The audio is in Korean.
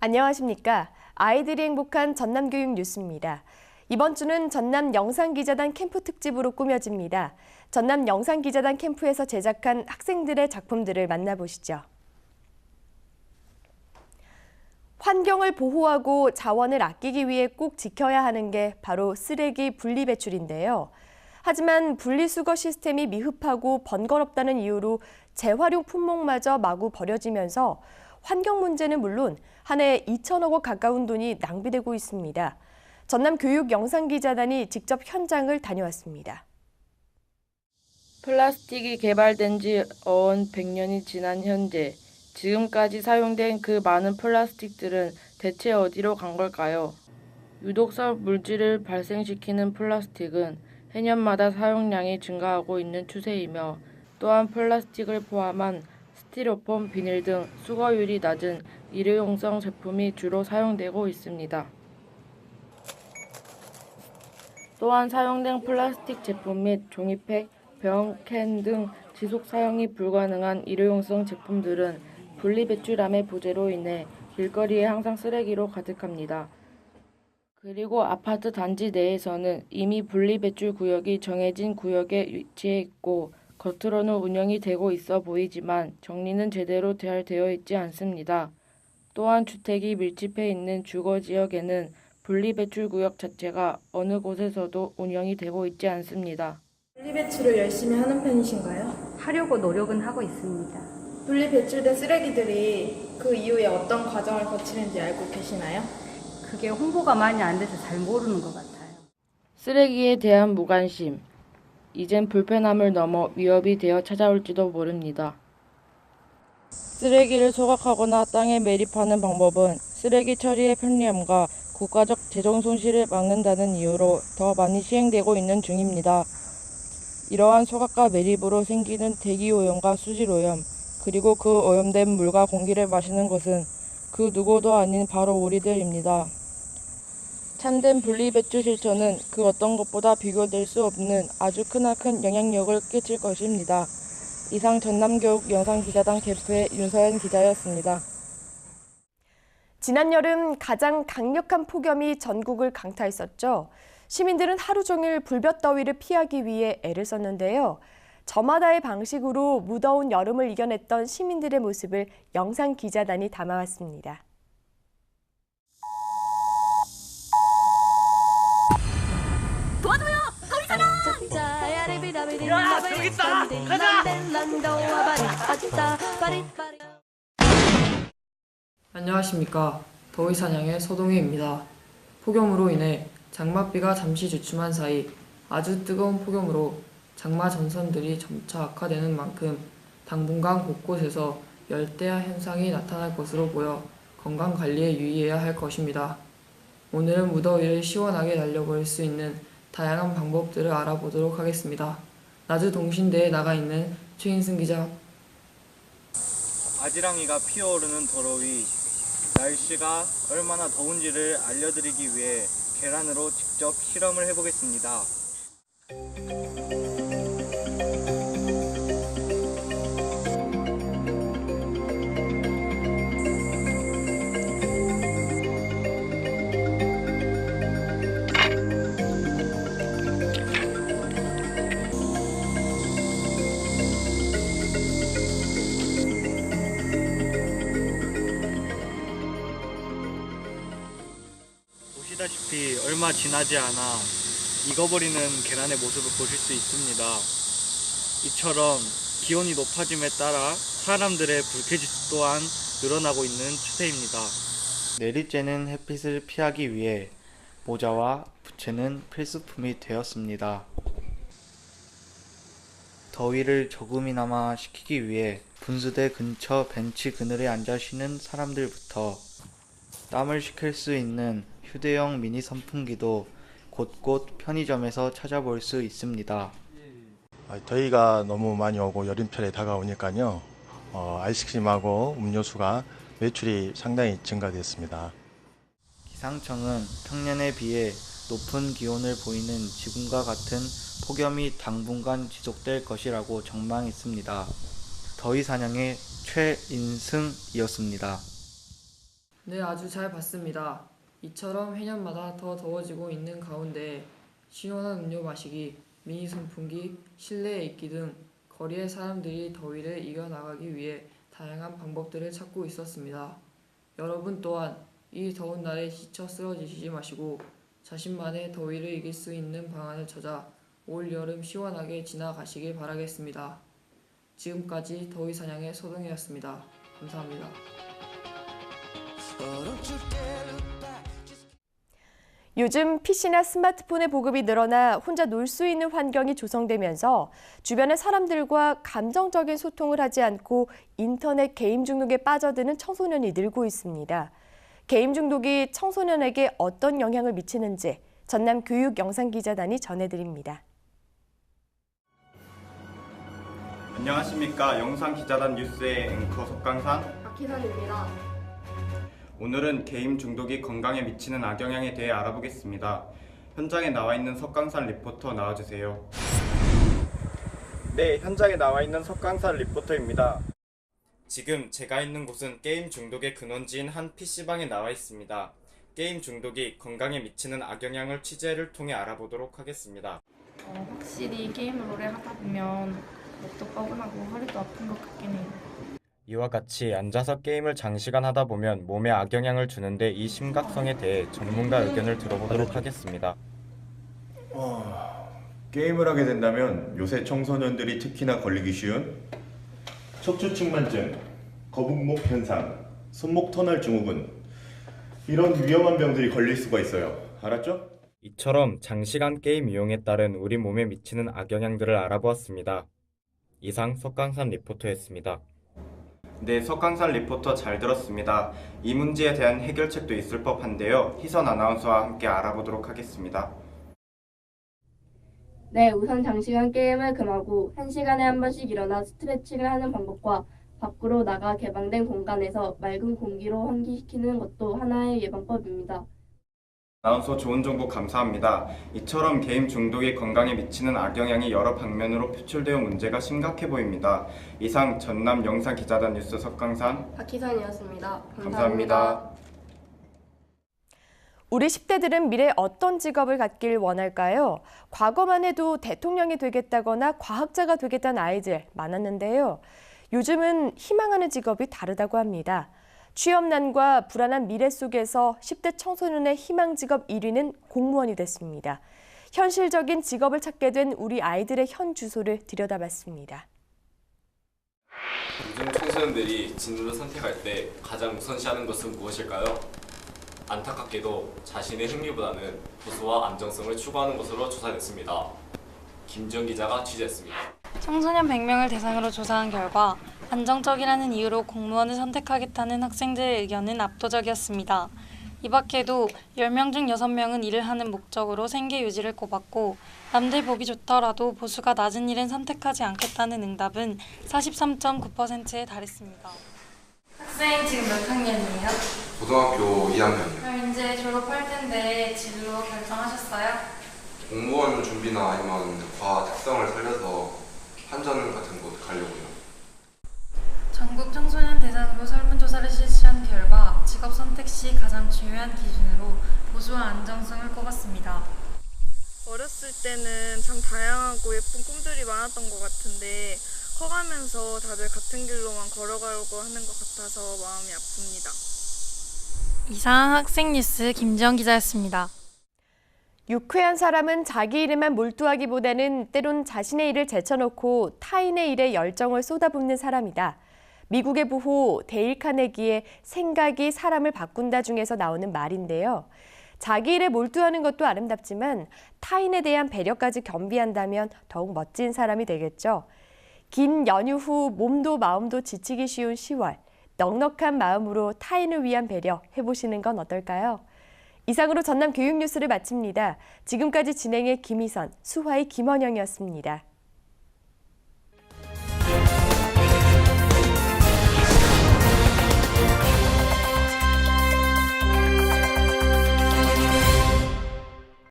안녕하십니까. 아이들이 행복한 전남교육 뉴스입니다. 이번 주는 전남 영상기자단 캠프 특집으로 꾸며집니다. 전남 영상기자단 캠프에서 제작한 학생들의 작품들을 만나보시죠. 환경을 보호하고 자원을 아끼기 위해 꼭 지켜야 하는 게 바로 쓰레기 분리배출인데요. 하지만 분리수거 시스템이 미흡하고 번거롭다는 이유로 재활용 품목마저 마구 버려지면서 환경 문제는 물론 한 해 2천억 원 가까운 돈이 낭비되고 있습니다. 전남교육영상기자단이 직접 현장을 다녀왔습니다. 플라스틱이 개발된 지 어언 100년이 지난 현재, 지금까지 사용된 그 많은 플라스틱들은 대체 어디로 간 걸까요? 유독성 물질을 발생시키는 플라스틱은 해년마다 사용량이 증가하고 있는 추세이며, 또한 플라스틱을 포함한 스티로폼, 비닐 등 수거율이 낮은 일회용성 제품이 주로 사용되고 있습니다. 또한 사용된 플라스틱 제품 및 종이팩, 병, 캔 등 지속 사용이 불가능한 일회용성 제품들은 분리배출함의 부재로 인해 길거리에 항상 쓰레기로 가득합니다. 그리고 아파트 단지 내에서는 이미 분리배출 구역이 정해진 구역에 위치해 있고 겉으로는 운영이 되고 있어 보이지만 정리는 제대로 잘 되어 있지 않습니다. 또한 주택이 밀집해 있는 주거지역에는 분리배출 구역 자체가 어느 곳에서도 운영이 되고 있지 않습니다. 분리배출을 열심히 하는 편이신가요? 하려고 노력은 하고 있습니다. 분리배출된 쓰레기들이 그 이후에 어떤 과정을 거치는지 알고 계시나요? 그게 홍보가 많이 안 돼서 잘 모르는 것 같아요. 쓰레기에 대한 무관심, 이젠 불편함을 넘어 위협이 되어 찾아올지도 모릅니다. 쓰레기를 소각하거나 땅에 매립하는 방법은 쓰레기 처리의 편리함과 국가적 재정 손실을 막는다는 이유로 더 많이 시행되고 있는 중입니다. 이러한 소각과 매립으로 생기는 대기오염과 수질오염, 그리고 그 오염된 물과 공기를 마시는 것은 그 누구도 아닌 바로 우리들입니다. 참된 분리배출 실천은 그 어떤 것보다 비교될 수 없는 아주 크나큰 영향력을 끼칠 것입니다. 이상 전남교육 영상기자단 캠프의 윤서연 기자였습니다. 지난 여름 가장 강력한 폭염이 전국을 강타했었죠. 시민들은 하루 종일 불볕더위를 피하기 위해 애를 썼는데요. 저마다의 방식으로 무더운 여름을 이겨냈던 시민들의 모습을 영상기자단이 담아왔습니다. 도와줘요! 거기 있잖아! 야, 저기 있다! 가자! 안녕하십니까. 더위사냥의 서동희입니다. 폭염으로 인해 장맛비가 잠시 주춤한 사이 아주 뜨거운 폭염으로 장마 전선들이 점차 악화되는 만큼 당분간 곳곳에서 열대야 현상이 나타날 것으로 보여 건강관리에 유의해야 할 것입니다. 오늘은 무더위를 시원하게 날려버릴 수 있는 다양한 방법들을 알아보도록 하겠습니다. 나주 동신대에 나가 있는 최인승 기자. 아지랑이가 피어오르는 더러위, 날씨가 얼마나 더운지를 알려드리기 위해 계란으로 직접 실험을 해보겠습니다. 보시다시피 얼마 지나지 않아 익어버리는 계란의 모습을 보실 수 있습니다. 이처럼 기온이 높아짐에 따라 사람들의 불쾌지수 또한 늘어나고 있는 추세입니다. 내리쬐는 햇빛을 피하기 위해 모자와 부채는 필수품이 되었습니다. 더위를 조금이나마 식히기 위해 분수대 근처 벤치 그늘에 앉아 쉬는 사람들부터 땀을 식힐 수 있는 휴대용 미니 선풍기도 곳곳 편의점에서 찾아볼 수 있습니다. 더위가 너무 많이 오고 여름철에 다가오니까요. 아이스크림하고 음료수가 매출이 상당히 증가됐습니다. 기상청은 평년에 비해 높은 기온을 보이는 지금과 같은 폭염이 당분간 지속될 것이라고 전망했습니다. 더위사냥의 최인승이었습니다. 네, 아주 잘 봤습니다. 이처럼 해년마다 더 더워지고 있는 가운데 시원한 음료 마시기, 미니 선풍기, 실내에 있기 등 거리의 사람들이 더위를 이겨나가기 위해 다양한 방법들을 찾고 있었습니다. 여러분 또한 이 더운 날에 지쳐 쓰러지시지 마시고 자신만의 더위를 이길 수 있는 방안을 찾아 올 여름 시원하게 지나가시길 바라겠습니다. 지금까지 더위사냥의 서동이었습니다. 감사합니다. 요즘 PC나 스마트폰의 보급이 늘어나 혼자 놀 수 있는 환경이 조성되면서 주변의 사람들과 감정적인 소통을 하지 않고 인터넷 게임 중독에 빠져드는 청소년이 늘고 있습니다. 게임 중독이 청소년에게 어떤 영향을 미치는지 전남 교육영상기자단이 전해드립니다. 안녕하십니까. 영상기자단 뉴스의 앵커 석강산 박희선입니다. 오늘은 게임 중독이 건강에 미치는 악영향에 대해 알아보겠습니다. 현장에 나와 있는 석강산 리포터 나와주세요. 네, 현장에 나와 있는 석강산 리포터입니다. 지금 제가 있는 곳은 게임 중독의 근원지인 한 PC방에 나와 있습니다. 게임 중독이 건강에 미치는 악영향을 취재를 통해 알아보도록 하겠습니다. 확실히 게임을 오래 하다 보면 목도 뻐근하고 허리도 아픈 것 같긴 해요. 이와 같이 앉아서 게임을 장시간 하다 보면 몸에 악영향을 주는데 이 심각성에 대해 전문가 의견을 들어보도록 하겠습니다. 게임을 하게 된다면 요새 청소년들이 특히나 걸리기 쉬운 척추측만증, 거북목 현상, 손목 터널 증후군 이런 위험한 병들이 걸릴 수가 있어요. 알았죠? 이처럼 장시간 게임 이용에 따른 우리 몸에 미치는 악영향들을 알아보았습니다. 이상 석강산 리포터였습니다. 네, 석강산 리포터 잘 들었습니다. 이 문제에 대한 해결책도 있을 법한데요. 희선 아나운서와 함께 알아보도록 하겠습니다. 네, 우선 장시간 게임을 금하고 1시간에 한 번씩 일어나 스트레칭을 하는 방법과 밖으로 나가 개방된 공간에서 맑은 공기로 환기시키는 것도 하나의 예방법입니다. 아나운서 좋은 정보 감사합니다. 이처럼 게임 중독이 건강에 미치는 악영향이 여러 방면으로 표출되어 문제가 심각해 보입니다. 이상 전남 영상기자단 뉴스 석강산 박희선이었습니다. 감사합니다. 우리 10대들은 미래에 어떤 직업을 갖길 원할까요? 과거만 해도 대통령이 되겠다거나 과학자가 되겠다는 아이들 많았는데요. 요즘은 희망하는 직업이 다르다고 합니다. 취업난과 불안한 미래 속에서 10대 청소년의 희망 직업 1위는 공무원이 됐습니다. 현실적인 직업을 찾게 된 우리 아이들의 현 주소를 들여다봤습니다. 요즘 청소년들이 진로를 선택할 때 가장 우선시하는 것은 무엇일까요? 안타깝게도 자신의 흥미보다는 보수와 안정성을 추구하는 것으로 조사됐습니다. 김지영 기자가 취재했습니다. 청소년 100명을 대상으로 조사한 결과 안정적이라는 이유로 공무원을 선택하겠다는 학생들의 의견은 압도적이었습니다. 이 밖에도 10명 중 6명은 일을 하는 목적으로 생계 유지를 꼽았고 남들 보기 좋더라도 보수가 낮은 일은 선택하지 않겠다는 응답은 43.9%에 달했습니다. 학생 지금 몇 학년이에요? 고등학교 2학년이요. 그럼 이제 졸업할 텐데 진로 결정하셨어요? 공무원 준비나 아니면 과학 특성을 살려서 한전 같은 곳 가려고요. 전국 청소년 대상으로 설문조사를 실시한 결과 직업 선택 시 가장 중요한 기준으로 보수와 안정성을 꼽았습니다. 어렸을 때는 참 다양하고 예쁜 꿈들이 많았던 것 같은데 커가면서 다들 같은 길로만 걸어가려고 하는 것 같아서 마음이 아픕니다. 이상 학생뉴스 김지영 기자였습니다. 유쾌한 사람은 자기 일에만 몰두하기보다는 때론 자신의 일을 제쳐놓고 타인의 일에 열정을 쏟아붓는 사람이다. 미국의 부호 데일 카네기의 생각이 사람을 바꾼다 중에서 나오는 말인데요. 자기 일에 몰두하는 것도 아름답지만 타인에 대한 배려까지 겸비한다면 더욱 멋진 사람이 되겠죠. 긴 연휴 후 몸도 마음도 지치기 쉬운 10월. 넉넉한 마음으로 타인을 위한 배려 해보시는 건 어떨까요? 이상으로 전남 교육뉴스를 마칩니다. 지금까지 진행의 김희선, 수화의 김원영이었습니다.